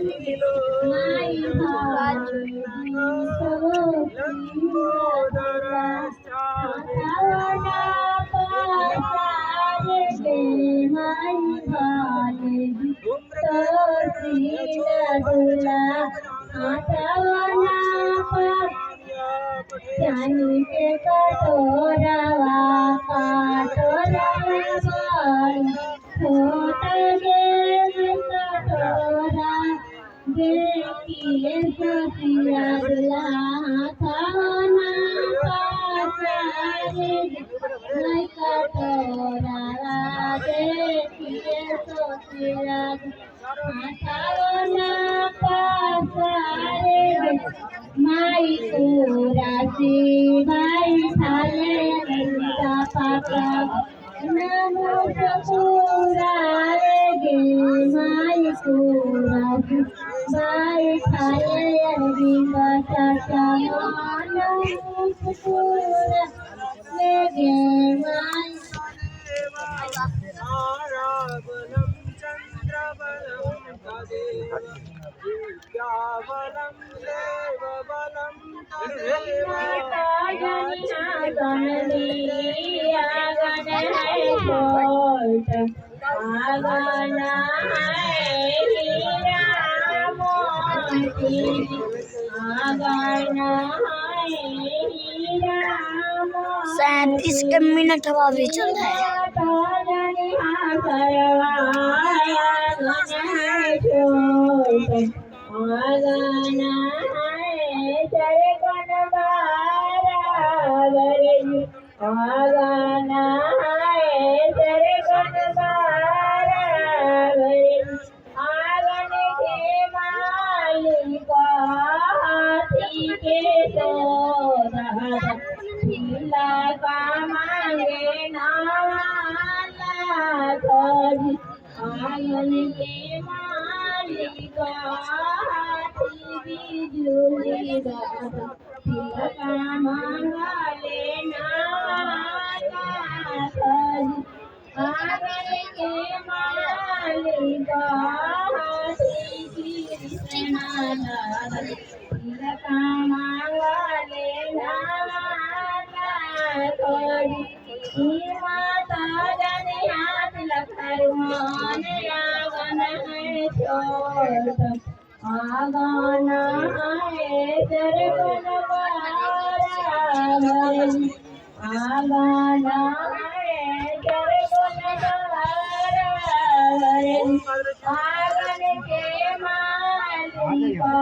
माई भाले आतावना पासारे गे माई भाले तुला आतावना चांदी के कटोरावा काटोरावा छोटा गे कटोरा देखिए सतिया दुला खाना पासारे नहीं कटोरा देखिए सतिया खाना पासारे माई राशि माई थाले गंगा पापा नमो सपुरा गे माई राशि माई थाले गंगा चाचा नमो सपुरा गे माई विद्याबलं देवबलं तदेव सैंतीस के मिनट हवा भी चल रहा है। आंगन के मालिका बिजुली तिलका मंगले आंगन के मालिका तिलका मंगले माता जाने हाथ लखरुआन आगन है छोट आगन है सरगन आगन है सरगन आगन के मालिका